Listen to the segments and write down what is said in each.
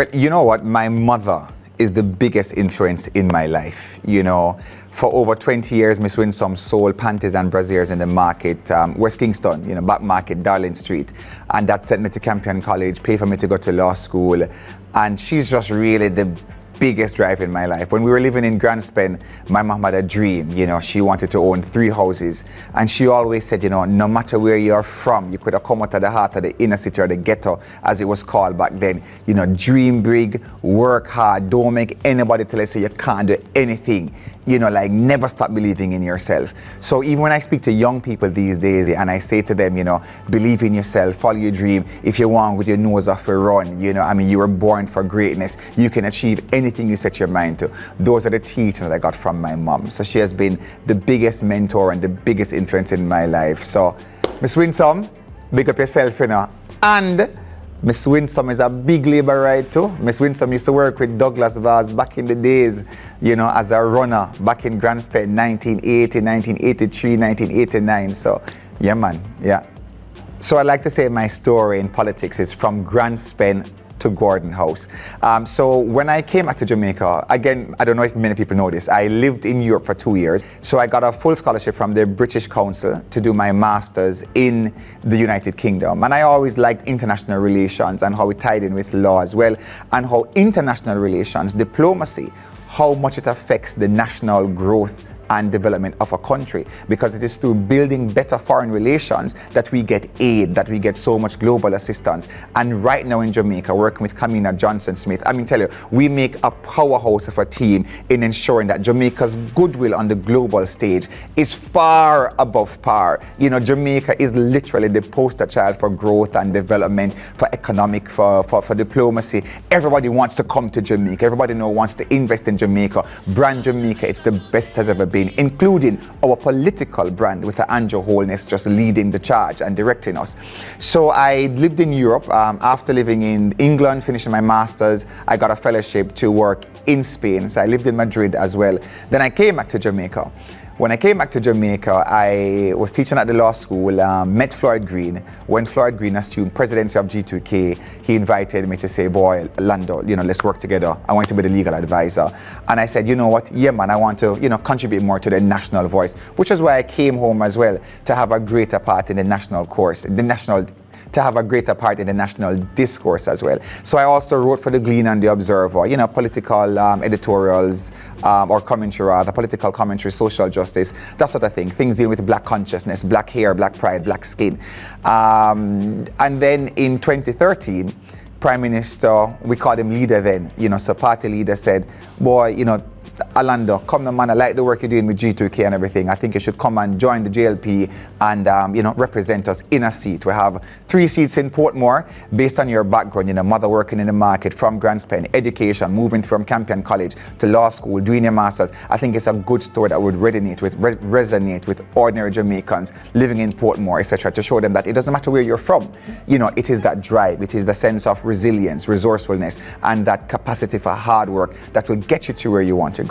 Well, you know what? My mother is the biggest influence in my life. You know, for over 20 years, Miss Winsome sold panties and brassieres in the market, West Kingston, you know, back market, Darling Street. And that sent me to Campion College, paid for me to go to law school. And she's just really the biggest drive in my life. When we were living in Grand Spen, my mom had a dream. You know, she wanted to own 3 houses. And she always said, you know, no matter where you're from, you could have come out of the heart of the inner city or the ghetto, as it was called back then. You know, dream big, work hard, don't make anybody tell you you can't do anything. You know, like never stop believing in yourself. So even when I speak to young people these days and I say to them, you know, believe in yourself, follow your dream. If you want with your nose off a run, you know, I mean, you were born for greatness. You can achieve anything you set your mind to. Those are the teachings that I got from my mom. So she has been the biggest mentor and the biggest influence in my life. So Miss Winsome, big up yourself, you know. And Miss Winsome is a big labor right too. Miss Winsome used to work with Douglas Vaz back in the days, you know, as a runner back in Grand Spen, 1980, 1983, 1989. So, yeah, man, yeah. So I'd like to say my story in politics is from Grand Spen to Gordon House. So when I came back to Jamaica, again, I don't know if many people know this, I lived in Europe for 2 years. So I got a full scholarship from the British Council to do my master's in the United Kingdom. And I always liked international relations and how it tied in with law as well, and how international relations, diplomacy, how much it affects the national growth and development of a country, because it is through building better foreign relations that we get aid, that we get so much global assistance. And right now in Jamaica, working with Kamina Johnson-Smith, I mean, tell you, we make a powerhouse of a team in ensuring that Jamaica's goodwill on the global stage is far above par. You know, Jamaica is literally the poster child for growth and development, for economic, for diplomacy. Everybody wants to come to Jamaica. Everybody wants to invest in Jamaica. Brand Jamaica, it's the best has ever been, including our political brand with Andrew Holness just leading the charge and directing us. So I lived in Europe. After living in England, finishing my master's, I got a fellowship to work in Spain. So I lived in Madrid as well. Then I came back to Jamaica. When I came back to Jamaica, I was teaching at the law school, met Floyd Green. When Floyd Green assumed presidency of G2K, he invited me to say, boy, Alando, you know, let's work together. I want to be the legal advisor. And I said, you know what, yeah, man, I want to, you know, contribute more to the national voice, which is why I came home as well, to have a greater part in the national course, to have a greater part in the national discourse as well. So I also wrote for the Glean and the Observer, you know, political editorials, or commentary rather, political commentary, social justice, that sort of thing. Things dealing with black consciousness, black hair, black pride, black skin. And then in 2013, Prime Minister, we called him leader then, you know, so party leader said, boy, you know, Alando, come on, man, I like the work you're doing with G2K and everything. I think you should come and join the JLP and, you know, represent us in a seat. We have 3 seats in Portmore based on your background, you know, mother working in the market from Grand Spen, education, moving from Campion College to law school, doing your master's. I think it's a good story that would resonate with ordinary Jamaicans living in Portmore, etc., to show them that it doesn't matter where you're from. You know, it is that drive, it is the sense of resilience, resourcefulness, and that capacity for hard work that will get you to where you want to go.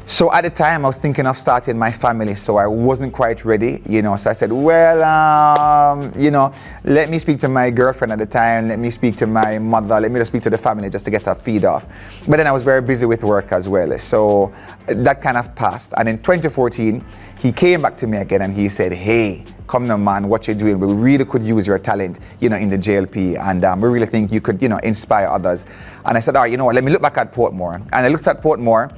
So at the time I was thinking of starting my family, so I wasn't quite ready, you know, so I said, well, you know, let me speak to my girlfriend at the time, let me speak to my mother, let me just speak to the family just to get her feed off. But then I was very busy with work as well, so that kind of passed. And in 2014 he came back to me again and he said, hey, come now, man, what you're doing, we really could use your talent, you know, in the JLP, and we really think you could, you know, inspire others. And I said, all right, you know what, let me look back at Portmore. And I looked at Portmore,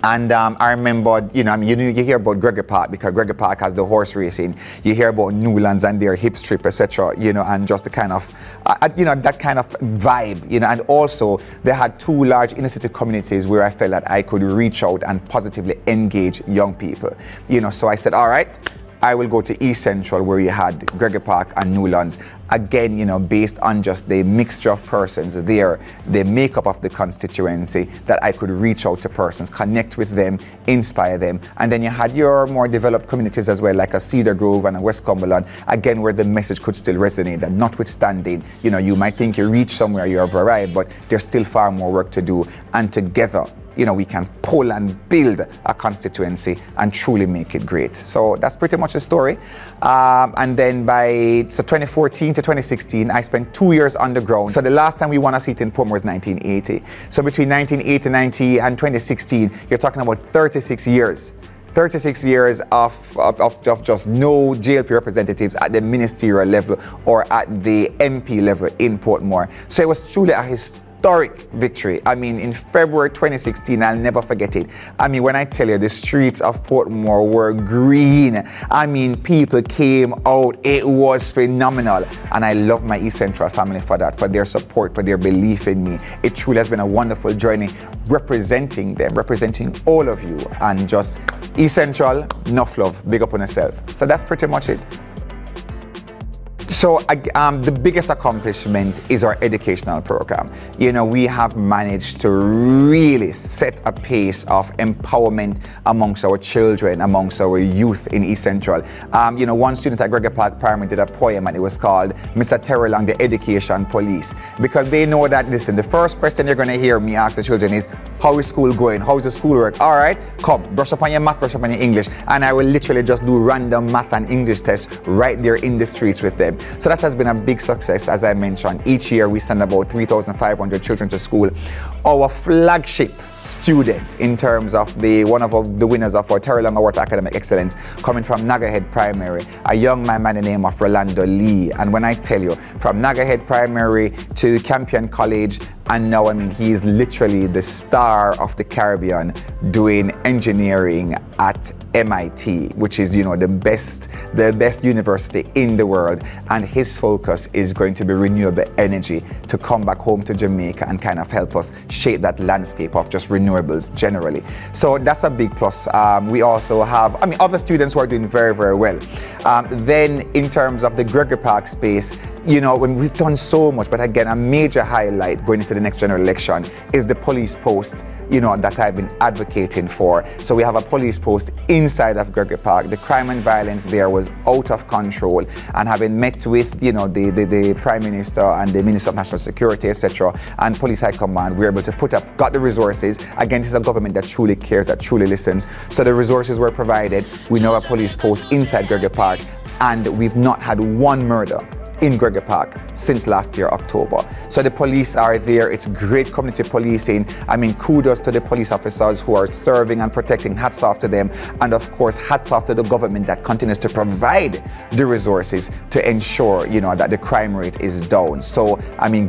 and I remember, you know, I mean, you hear about Gregory Park because Gregory Park has the horse racing. You hear about Newlands and their hip strip, etc. You know, and just the kind of, you know, that kind of vibe. You know, and also they had 2 large inner city communities where I felt that I could reach out and positively engage young people. You know, so I said, all right, I will go to East Central where you had Gregory Park and Newlands. Again, you know, based on just the mixture of persons there, the makeup of the constituency, that I could reach out to persons, connect with them, inspire them. And then you had your more developed communities as well, like a Cedar Grove and a West Cumberland, again, where the message could still resonate, that notwithstanding, you know, you might think you reach somewhere, you have arrived, but there's still far more work to do. And together, we can pull and build a constituency and truly make it great. So that's pretty much the story. And then 2014 to 2016, I spent 2 years on the ground. So the last time we won a seat in Portmore was 1980. So between 1980 and 2016, you're talking about 36 years. 36 years of just no JLP representatives at the ministerial level or at the MP level in Portmore. So it was truly a historic victory. I mean, in February 2016, I'll never forget it. I mean, when I tell you the streets of Portmore were green, I mean, people came out. It was phenomenal. And I love my East Central family for that, for their support, for their belief in me. It truly has been a wonderful journey representing them, representing all of you. And just East Central, enough love, big up on yourself. So that's pretty much it. So the biggest accomplishment is our educational program. We have managed to really set a pace of empowerment amongst our children, amongst our youth in East Central. One student at Gregory Park Primary did a poem and it was called Mr. Terrelonge, the Education Police. Because they know that, listen, the first question you're going to hear me ask the children is, how is school going? How's the schoolwork? All right, come, brush up on your math, brush up on your English. And I will literally just do random math and English tests right there in the streets with them. So that has been a big success, as I mentioned. Each year we send about 3,500 children to school. Our flagship student in terms of one of the winners of our Terrelonge Award for Academic Excellence, coming from Nagahead Primary, a young man by the name of Alando. And when I tell you, from Nagahead Primary to Campion College, and now, I mean, he is literally the star of the Caribbean doing engineering at MIT, which is, the best university in the world. And his focus is going to be renewable energy to come back home to Jamaica and kind of help us shape that landscape of just renewables generally. So that's a big plus. We also have, other students who are doing very, very well. Then in terms of the Gregory Park space, when we've done so much, but again, a major highlight going into the next general election is the police post, that I've been advocating for. So we have a police post inside of Gregory Park. The crime and violence there was out of control, and having met with, the Prime Minister and the Minister of National Security, etc., and Police High Command, we were able to got the resources. Again, this is a government that truly cares, that truly listens. So the resources were provided. We know a police post inside Gregory Park, and we've not had one murder in Gregory Park since last year, October. So the police are there. It's great community policing. Kudos to the police officers who are serving and protecting. Hats off to them. And of course, hats off to the government that continues to provide the resources to ensure, that the crime rate is down. So,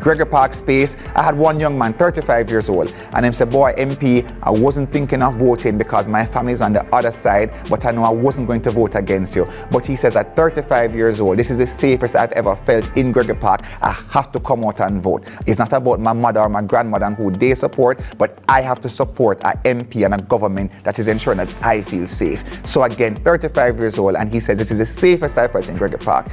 Gregory Park space, I had one young man, 35 years old, and he said, boy, MP, I wasn't thinking of voting because my family is on the other side, but I know I wasn't going to vote against you. But he says at 35 years old, this is the safest I've ever felt in Gregory Park. I have to come out and vote. It's not about my mother or my grandmother and who they support, but I have to support an MP and a government that is ensuring that I feel safe. So again, 35 years old, and he says this is the safest I've felt in Gregory Park.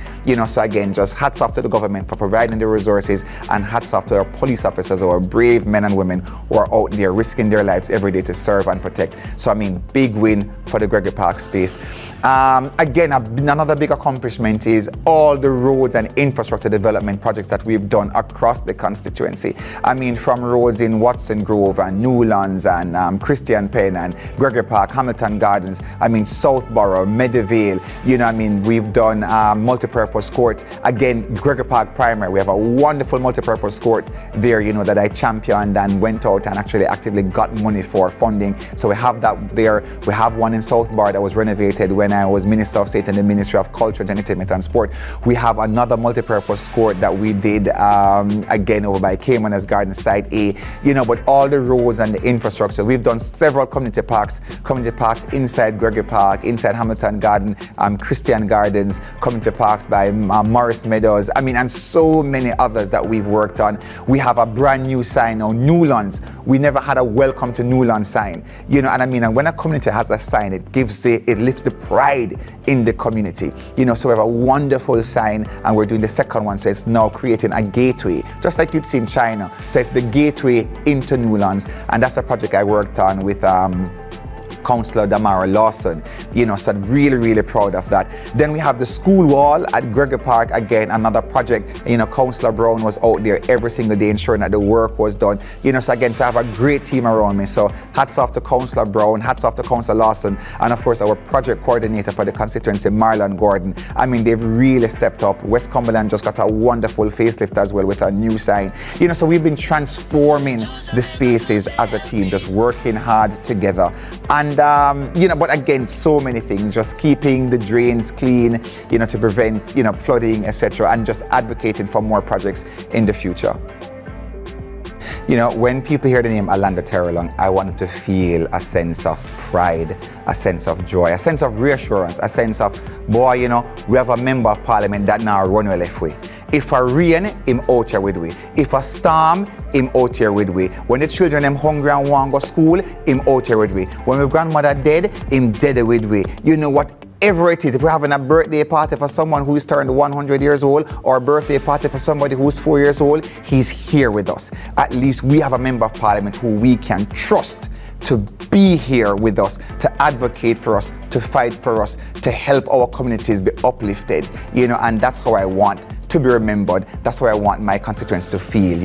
So again, just hats off to the government for providing the resources, and hats off to our police officers, our brave men and women who are out there risking their lives every day to serve and protect. So big win for the Gregory Park space. Again, another big accomplishment is all the roads and infrastructure development projects that we've done across the constituency. From roads in Watson Grove and Newlands and Christian Penn and Gregory Park, Hamilton Gardens, Southborough, Meadowvale, we've done multipurpose courts. Again, Gregory Park Primary, we have a wonderful multipurpose court there, that I championed and went out and actually actively got money for funding. So we have that there. We have one in Southborough that was renovated when I was Minister of State in the Ministry of Culture, Entertainment and Sport. We have another multipurpose court that we did again over by Caymanas Garden Site A, but all the roads and the infrastructure. We've done several community parks inside Gregory Park, inside Hamilton Garden, Christian Gardens, community parks by Morris Meadows, and so many others that we've worked on. We have a brand new sign now, Newlands. We never had a welcome to Newlands sign, and when a community has a sign, it lifts the pride in the community, so we have a wonderful sign, and we're doing the second one, so it's now creating a gateway, just like you'd see in China. So it's the gateway into Newlands, and that's a project I worked on with Councillor Damara Lawson, so really, really proud of that. Then we have the school wall at Gregory Park, again, another project. Councillor Brown was out there every single day ensuring that the work was done. So again, so I have a great team around me. So hats off to Councillor Brown, hats off to Councillor Lawson, and of course our project coordinator for the constituency, Marlon Gordon. I mean, they've really stepped up. West Cumberland just got a wonderful facelift as well with a new sign. So we've been transforming the spaces as a team, just working hard together. And, but again, so many things, just keeping the drains clean, to prevent, flooding, etc., and just advocating for more projects in the future. When people hear the name Alando Terrelonge, I want them to feel a sense of pride, a sense of joy, a sense of reassurance, a sense of, boy, we have a member of parliament that now run well left way. If a rain, him out here with we. If a storm, him out here with we. When the children them hungry and want to go school, him out here with we. When my grandmother dead, him dead with we. Whatever it is, if we're having a birthday party for someone who's turned 100 years old, or a birthday party for somebody who's 4 years old, he's here with us. At least we have a member of parliament who we can trust to be here with us, to advocate for us, to fight for us, to help our communities be uplifted, and that's how I want to be remembered. That's how I want my constituents to feel,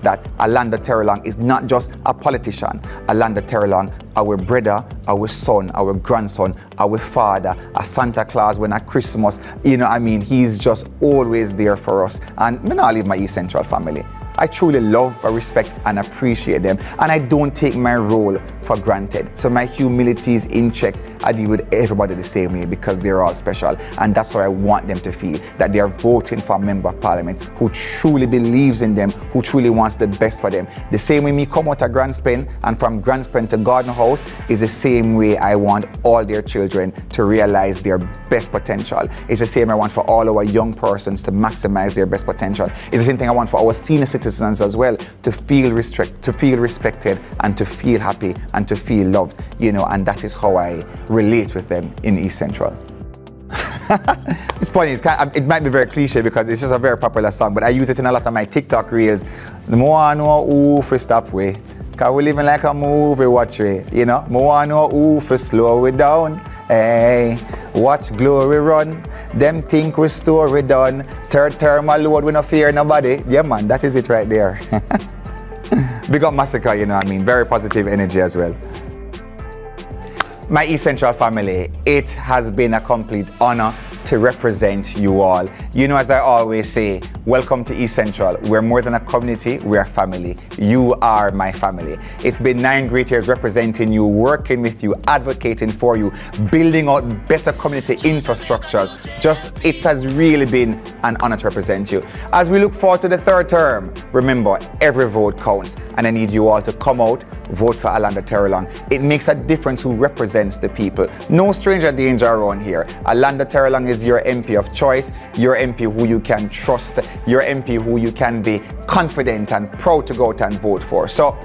that Alando Terrelonge is not just a politician. Alando Terrelonge, our brother, our son, our grandson, our father, a Santa Claus when at Christmas, he's just always there for us. And I leave my East Central family. I truly love, respect, and appreciate them. And I don't take my role for granted. So my humility is in check. I deal with everybody the same way because they're all special. And that's what I want them to feel, that they are voting for a member of parliament who truly believes in them, who truly wants the best for them. The same way me come out of Grandspen and from Grandspen to Garden House is the same way I want all their children to realize their best potential. It's the same I want for all our young persons to maximize their best potential. It's the same thing I want for our senior citizens as well, to feel respected and to feel happy and to feel loved, and that is how I relate with them in East Central. It's funny, it might be very cliche because it's just a very popular song, but I use it in a lot of my TikTok reels. The more I know who for stop way, cause we living like a movie watch way, more I know who for slow it down. Hey, watch glory run. Them think we story done. Third term alone, we no fear nobody. Yeah man, that is it right there. Big up Massacre, very positive energy as well. My East Central family, it has been a complete honor to represent you all. As I always say, welcome to East Central. We're more than a community, we're a family. You are my family. It's been 9 great years representing you, working with you, advocating for you, building out better community infrastructures. It has really been an honor to represent you. As we look forward to the 3rd term, remember, every vote counts, and I need you all to come out, vote for Alando Terrelonge. It makes a difference who represents the people. No stranger danger around here. Alando Terrelonge is your MP of choice, your MP who you can trust, your MP who you can be confident and proud to go out and vote for. So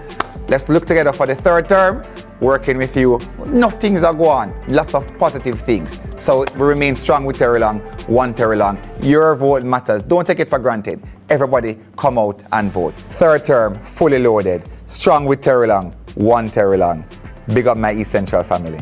let's look together for the 3rd term, working with you. Enough things are going on, lots of positive things. So we remain strong with Terrelonge, one Terrelonge. Your vote matters. Don't take it for granted. Everybody come out and vote. 3rd term, fully loaded. Strong with Terrelonge, one Terrelonge. Big up my East Central family.